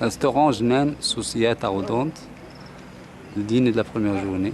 Restaurant Jnan Souciat à Rodonte, le dîner de la première journée.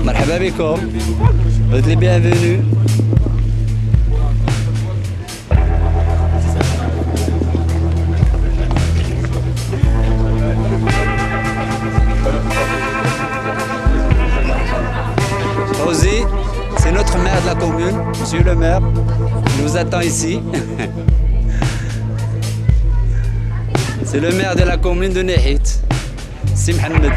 مرحبا بكم. Vous êtes les bienvenus. Rosé, c'est notre maire de la commune, monsieur le maire. Il nous attend ici. C'est le maire de la commune de Nehit, Si Mohamed.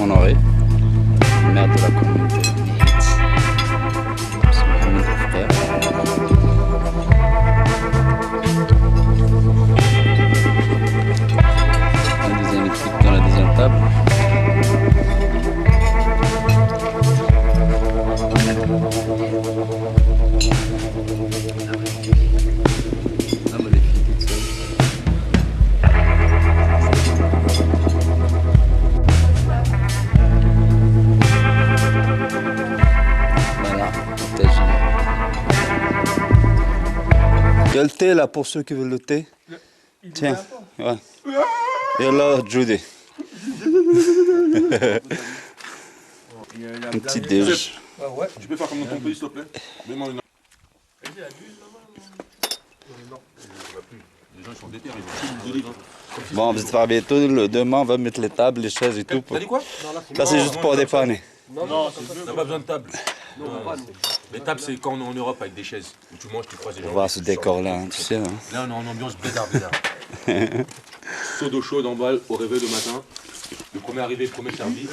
Honoré, maire de la commune de Nehit. C'est Mohamed le frère. La deuxième équipe dans la deuxième table. Ah bah les filles toutes seules. Il y a le thé là pour ceux qui veulent le thé. Tiens, ouais. Et là, Judy. Un petit déj. Ouais. Tu peux faire comme dans ton pays, s'il te plaît? Mets-moi une. Les gens ils sont déterrés, ils vont tout. Bon, vous êtes bientôt. Demain, on va mettre les tables, les chaises et tout. T'as dit quoi? Là, c'est juste pour dépanner. Non, on n'a pas besoin de table. Les tables, c'est quand on est en Europe avec des chaises. Où tu manges, tu croises les gens. On va voir ce décor-là, hein, tu sais. Hein. Là, on est en ambiance blédard. Seau d'eau chaude en balle au réveil le matin. Le premier arrivé, le premier servi.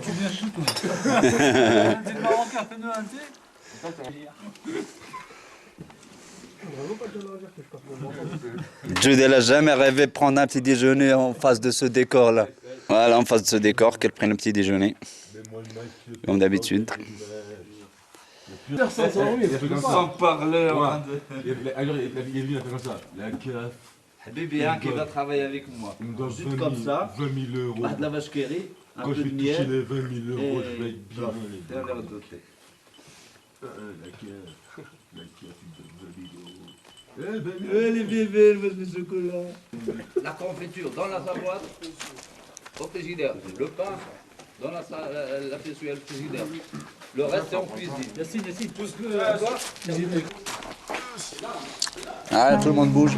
Tu viens tout, toi. T'es de Marocain, fais-nous un thé. Judy, elle n'a jamais rêvé de prendre un petit déjeuner en face de ce décor-là. Voilà, en face de ce décor, qu'elle prenne un petit déjeuner. Comme d'habitude. Sans parler. Il a fait comme ça. La CAF. Habibi qui va travailler avec moi. Juste comme ça. 20 000 €. De la vache qui rit, un Quand peu je de vais toucher miel. les 20 000 €, je vais être bien. Et un verre de thé. La CAF. La CAF, Les bébés, le chocolat. La confiture dans la boîte, au frigidaire. Le pain dans la pièce au frigidaire. Le reste c'est en cuisine. Yassine, tout ce que Ah, tout le monde bouge.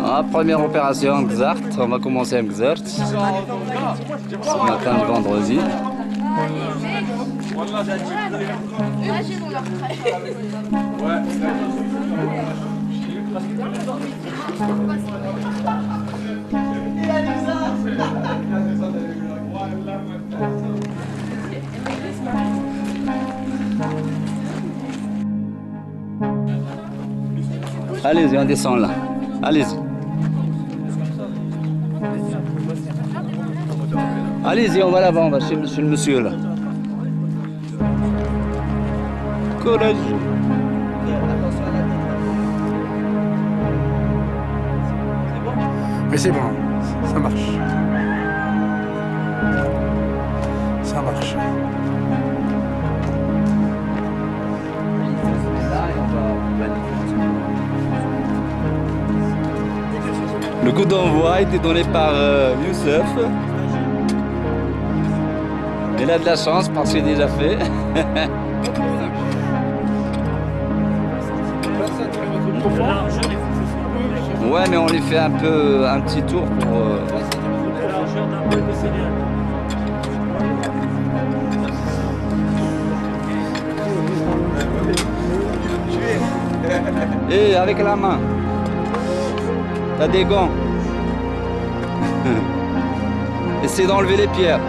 Ah, première opération Gzart, on va commencer avec Gzart. Ce matin de vendredi. Allez-y, on descend là. Allez-y. Allez-y, on va là-bas, on va chez le monsieur là. Courage. Mais c'est bon, ça marche. Ça marche. Le coup d'envoi a été donné par Youssef. Il a de la chance parce qu'il est déjà fait. largeur, il faut que ce soit bon. Ouais, mais on lui fait un petit tour pour... La largeur d'un peu de céréales. Et avec la main. T'as des gants. Essaye d'enlever les pierres.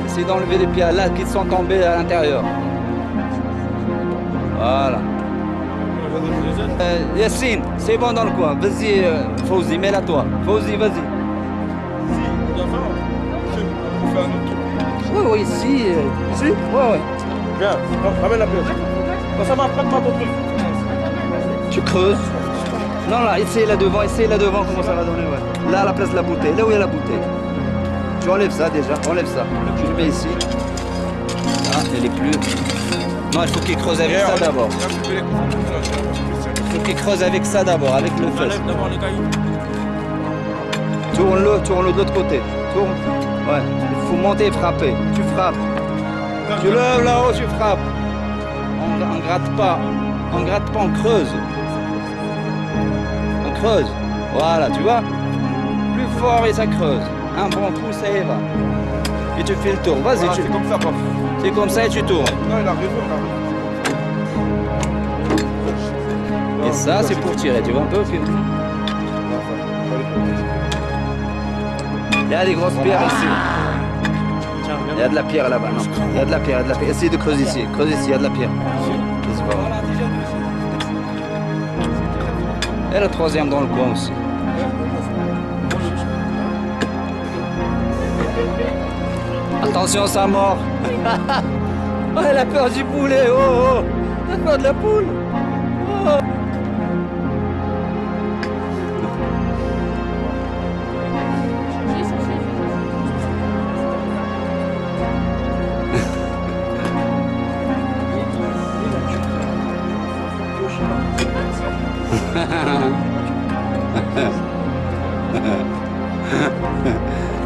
Essaye d'enlever les pierres là qui sont tombées à l'intérieur. Voilà. Yassine, c'est bon dans le coin. Vas-y, Fauzi, mets-la toi. Fauzi, vas-y. Oui, oui, ici. Ici? Ouais, ouais. Viens, ramène la pioche. Ça va, prends pas ton truc. Tu creuses. Non, là, essaye là devant, comment ça va donner, ouais. Là, à la place de la bouteille, là où il y a la bouteille. Tu enlèves ça déjà, enlève ça. Tu le mets ici. Ah, elle est plus. Non, il faut qu'il creuse avec ça d'abord. Il faut qu'il creuse avec ça d'abord, avec le feu. Enlève d'abord les cailloux. Tourne-le de l'autre côté. Tourne. Ouais. Il faut monter et frapper. Tu frappes. Tu lèves là-haut, tu frappes. On gratte pas. On gratte pas, on creuse. On creuse. Voilà, tu vois? Plus fort et ça creuse. Un bon coup, ça y va. Et tu fais le tour. Vas-y, Voilà, tu... c'est comme ça, prof. C'est comme ça et tu tournes. Non, il a raison, Et ça, c'est pour tirer. Tu vois un peu? Il y a des grosses pierres ici. Il y a de la pierre là-bas, non? Il y a de la pierre, Essaye de creuser ici. Creuse ici, il y a de la pierre. Ça se voit. Et le troisième dans le coin aussi. Attention, ça mord. Oh, elle a peur du poulet. Oh, oh. Elle a peur de la poule. Oh.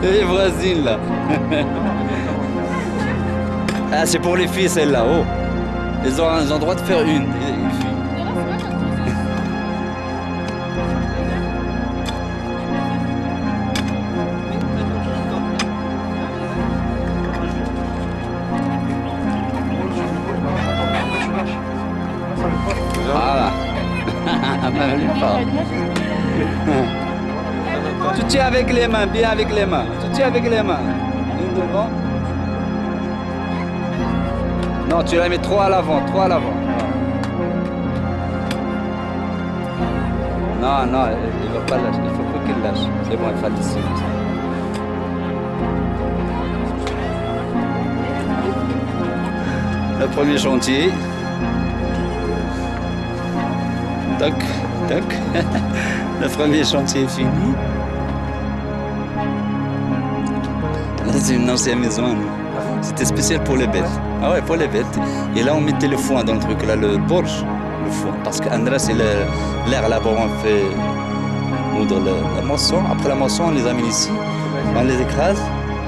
Et voisine là. Ah, c'est pour les filles celle-là. Oh. Ils ont le droit de faire une fille. Voilà. Tu tiens avec les mains, bien avec les mains. Tu tiens avec les mains. Une devant. Non, tu la mets trop à l'avant, Non, non, il ne va pas lâcher. Il faut pas qu'il lâche. C'est bon, il faut ici. Le premier chantier. Tac, tac. Le premier chantier est fini. Là, c'est une ancienne maison. C'était spécial pour les bêtes. Ah ouais, pour les bêtes. Et là, on mettait le foin dans le truc, là, le borge, le foin. Parce qu'Andra, c'est l'air là-bas, on fait moudre la moisson. Après la moisson, on les amène ici, on les écrase.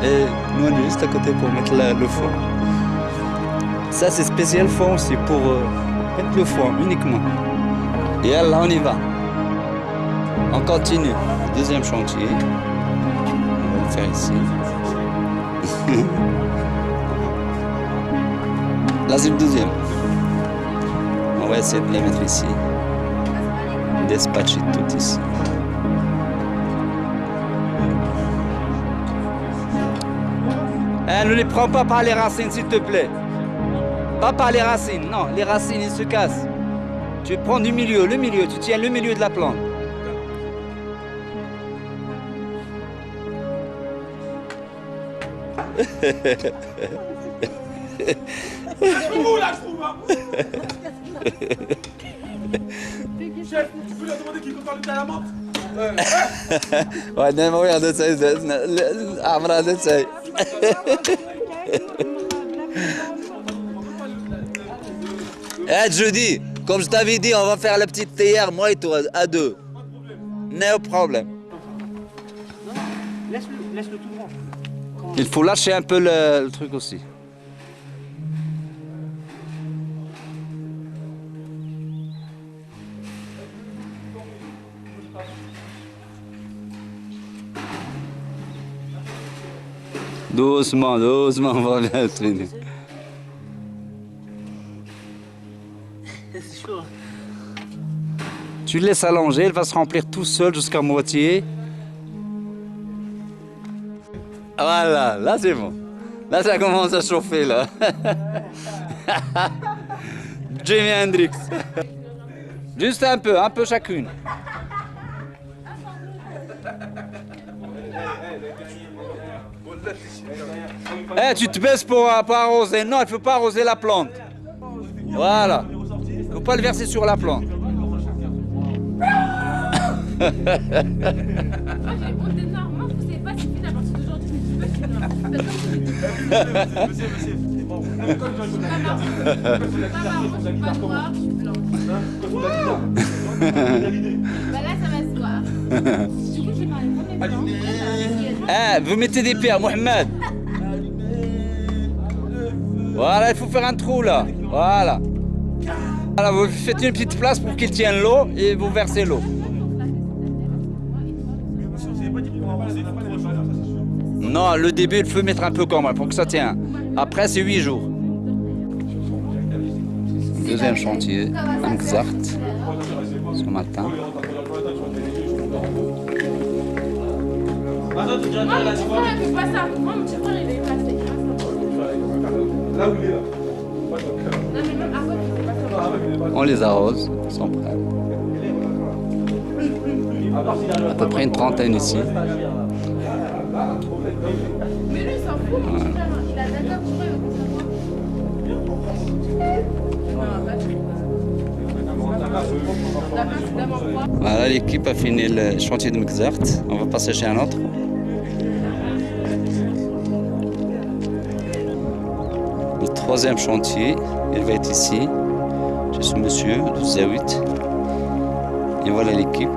Et nous, on est juste à côté pour mettre le foin. Ça, c'est spécial foin aussi, pour mettre le foin uniquement. Et là, on y va. On continue. Deuxième chantier. On va le faire ici. Là, c'est le deuxième. On va essayer de les mettre ici. Dispatcher tout ici. Ne les prends pas par les racines, s'il te plaît. Pas par les racines, non. Les racines, ils se cassent. Tu prends du milieu, tu tiens le milieu de la plante. Chef, tu peux leur demander qui compte en à la menthe? Ouais, non, regarde ça, regarde ça. Eh, Judy, comme je t'avais dit, on va faire la petite théière, moi et toi, à deux. No problème. Laisse-le tout droit. Il faut lâcher un peu le truc aussi. Doucement, doucement, on va bien finir. C'est chaud. Tu le laisses allonger, il va se remplir tout seul jusqu'à moitié. Voilà, là c'est bon. Là ça commence à chauffer là. Jimi Hendrix. Juste un peu chacune. Eh, tu te baisses pour arroser. Non, il ne faut pas arroser la plante. Voilà. Il ne faut pas le verser sur la plante. Moi j'ai honte d'énorme. Vous savez pas si c'est à partir d'aujourd'hui, mais je suis pas noir, je suis blanc. Bah là ça va se voir. Du coup j'ai parlé de Eh, vous mettez des pierres, Mohamed. Voilà, il faut faire un trou là. Voilà. Voilà, vous faites une petite place pour qu'il tienne l'eau et vous versez l'eau. Non, le début, il faut mettre un peu comme ça pour que ça tienne. Après, c'est 8 jours. Deuxième chantier, à Mgzart, ce matin. Moi, mon petit frère, il fait pas ça. Moi, mon petit frère, il fait pas ça. Là où il est là. Non, mais même avant, il fait pas ça. On les arrose, ils sont prêts. À peu près une trentaine ici. Mais lui, il s'en fout, mon petit frère. Il a d'accord, pourquoi il veut savoir? Voilà, l'équipe a fini le chantier de Mgzart. On va passer chez un autre. Le troisième chantier, il va être ici, chez ce monsieur du Zawit. Et voilà l'équipe.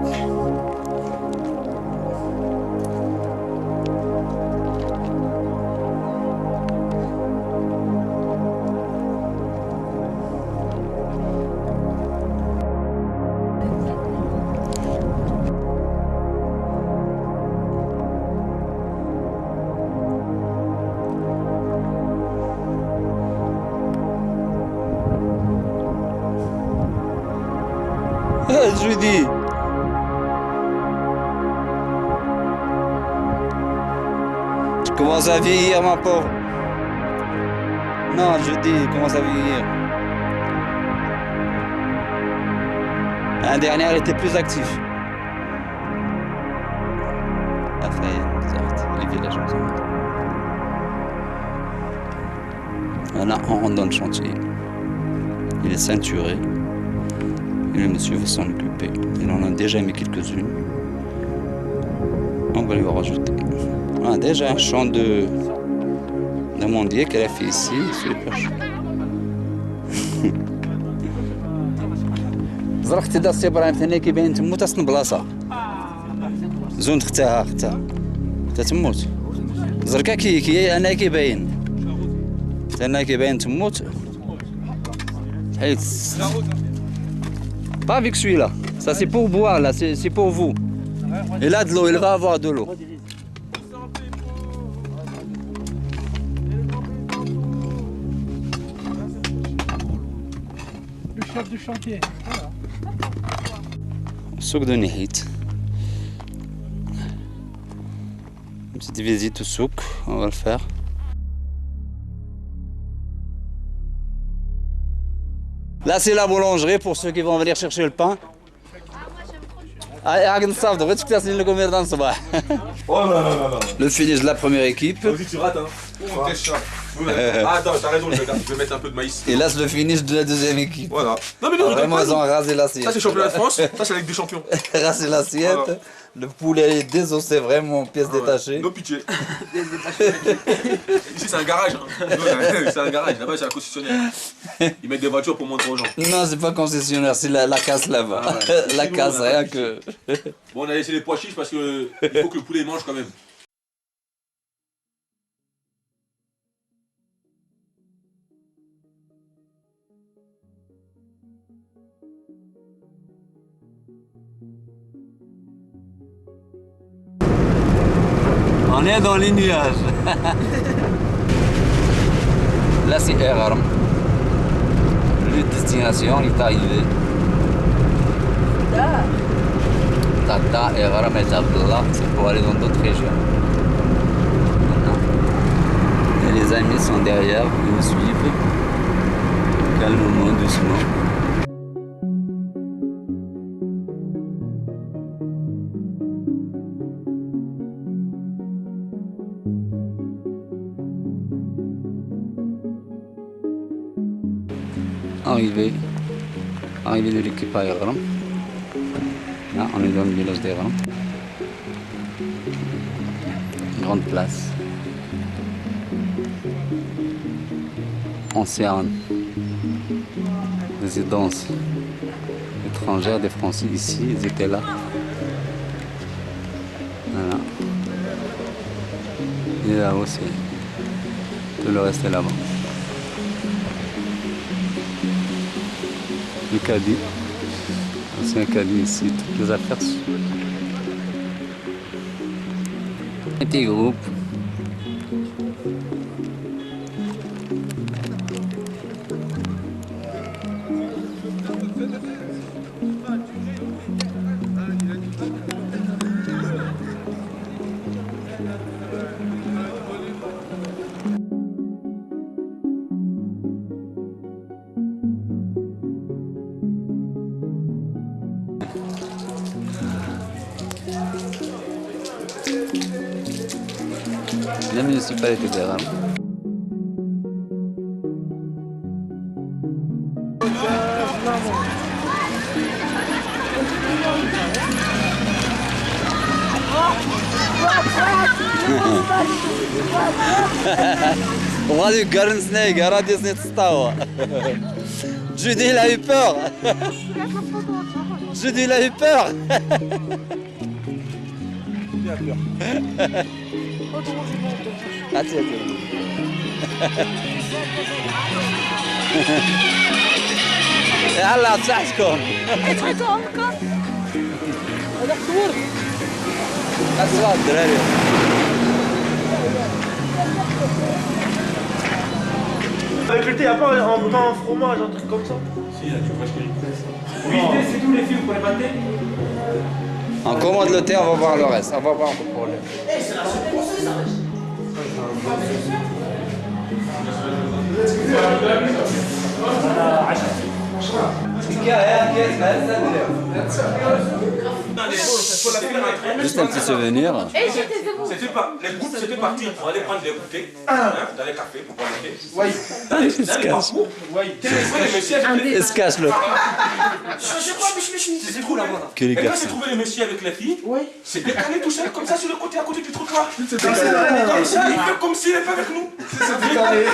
Je lui dis. Tu commences à vieillir, ma pauvre. Non, je dis, commence à vieillir. L'année dernière, il était plus actif. Les villageois. Voilà, on rentre dans le chantier. Il est ceinturé. Et le monsieur va s'en occuper. Il en a déjà mis quelques-unes. On va lui rajouter. On a déjà un champ d'amandier qu'elle a fait ici. C'est super chaud. زرق تدا السي ابراهيم ثاني كيبان تموت اصلا بلاصه زون اختها حتى تموت زرقا كي انا كيباين انا كيباين تموت حيت pas avec celui-là. Ça c'est pour boire là, c'est pour vous. Et là de l'eau, il va avoir de l'eau. Le chef du chantier. Voilà. Souk de Nihit. Une petite visite au souk, on va le faire. Là, c'est la boulangerie pour ceux qui vont venir chercher le pain. Le finish de la première équipe. Vas-y, tu rates, hein. Attends, t'as raison, je vais mettre un peu de maïs. Et là, c'est le finish de la deuxième équipe. Voilà. Non, mais non, vraiment, ils ont rasé l'assiette. Ça, c'est le championnat de France, ça, c'est la Ligue des Champions. Rasé l'assiette. Voilà. Le poulet est désossé, vraiment, pièces détachées. No pitié. Ici, c'est un garage. Hein. C'est un garage, là-bas, c'est un concessionnaire. Ils mettent des voitures pour montrer aux gens. Non, c'est pas concessionnaire, c'est la casse là-bas. Ah ouais. La casse, rien que. Bon, on a laissé les pois chiches parce qu'il faut que le poulet mange quand même. On est dans les nuages. Là, c'est Eram. Le destination est arrivé. Tata, Eram et Abdallah, c'est pour aller dans d'autres régions. Et les amis sont derrière, ils nous suivent. Calmement, doucement. Arrivée de l'équipe à Eram. Là, on est dans le village d'Eram. Grande place. Ancienne résidence étrangère des Français ici, ils étaient là. Voilà. Et là aussi. Tout le reste est là-bas. Le caddie, c'est un caddie ici, toutes les affaires. Petit groupe. La municipalité d'Eram. وغادي يقارن سنايق راه ديسني تسطاوة. Judy il a eu peur. Judy il a eu peur. يلا صحتكم. هذا خور. أصغر الدراري. Avec le thé, il n'y a pas un fromage, un truc comme ça? Si, là, tu vois ce que je Oui, c'est tous les films pour les mater. On commande le thé, on va voir le reste. On va voir un peu pour le. Eh, c'est la soupe française, ça. Juste un petit souvenir. C'était pas, les groupes c'était parti pour aller prendre des goûters dans les cafés pour prendre des thés. Oui. Il se cache. Il se cache le. C'est trop là-bas. Que les Et quand j'ai garçons. trouvé les messieurs avec les filles, c'est décalé tout seul, comme ça sur le côté à côté du trottoir. C'est Comme ça, il fait comme s'il n'est pas avec nous. C'est décalé.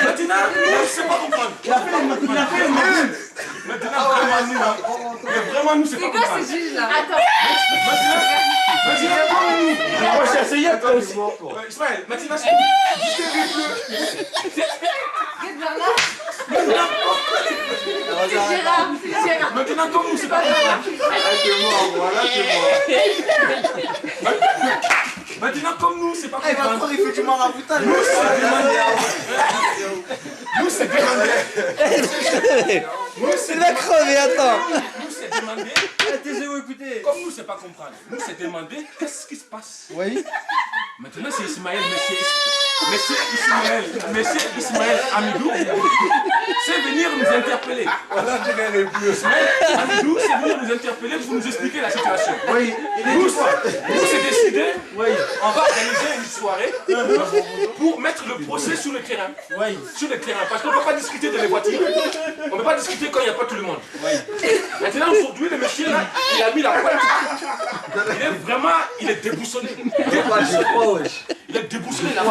Maintenant, nous, c'est pas comprendre. Il a fait les mains. Maintenant, vraiment nous, hein. Mais vraiment nous, c'est pas comprendre. C'est quoi ce juge là? Attends. Vas-y, comme nous. Moi, j'ai essayé toi aussi. Ismaël, maintenant, c'est Gérard, c'est Gérard. maintenant comme nous, c'est pas comprendre. Maintenant, comme nous, c'est pas comprendre. Il fait du maraboutage. Nous, c'est demandé. Nous, c'est demandé. Il a crevé, attends. Nous, c'est demandé. Écoutez. Comme nous, c'est pas comprendre. Nous, c'est demander qu'est-ce qui se passe. Oui. Maintenant, c'est Ismaël, monsieur Ismaël Amidou, c'est venir nous interpeller. Ismaël Amidou, c'est venir nous interpeller pour nous expliquer la situation. Oui. Nous, c'est décidé, on va organiser une soirée pour mettre le procès sur le terrain. Oui. Sur le terrain, parce qu'on ne peut pas discuter de les voitures. On ne peut pas discuter quand il n'y a pas tout le monde. Maintenant, aujourd'hui, le monsieur, là, il a mis la pointe. Il est déboussolé. Il est déboussolé là.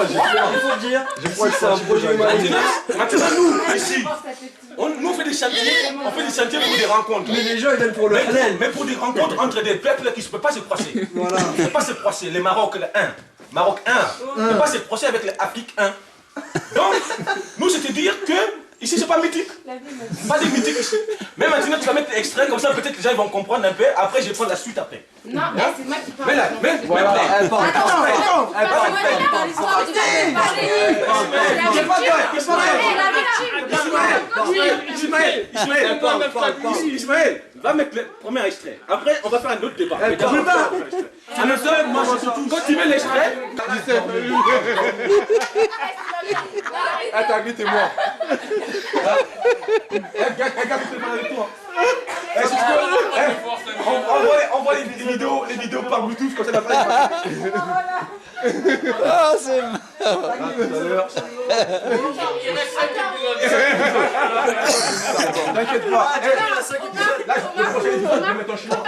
Il faut dire. Je crois que c'est un projet humanitaire. Maintenant, nous, ici, nous on fait des chantiers, pour des rencontres. Mais les gens, ils viennent pour le halal. Mais pour des rencontres entre des peuples qui ne peuvent pas se croiser. Voilà. Ils ne peuvent pas se croiser. Les Maroc, le 1. Maroc 1. Ils ne peuvent pas se croiser avec l'Afrique 1. Donc, nous, c'est-à-dire que Ici, c'est pas mythique. Pas des mythiques ici. Mais maintenant, tu vas mettre extrait, comme ça, peut-être les gens ils vont comprendre un peu. Après, je vais prendre la suite après. Non, mais c'est moi qui parle. Mais là, mais voilà. Attends, moi, dans l'histoire de Ismaël, va mettre le premier extrait. Après, on va faire un autre débat. Un autre, moi, quand tu mets l'extrait, Attends, t'es mort. On voit les vidéos par Bluetooth comme ça la page. Ah, c'est T'inquiète pas. Là, je vais mettre en chinois.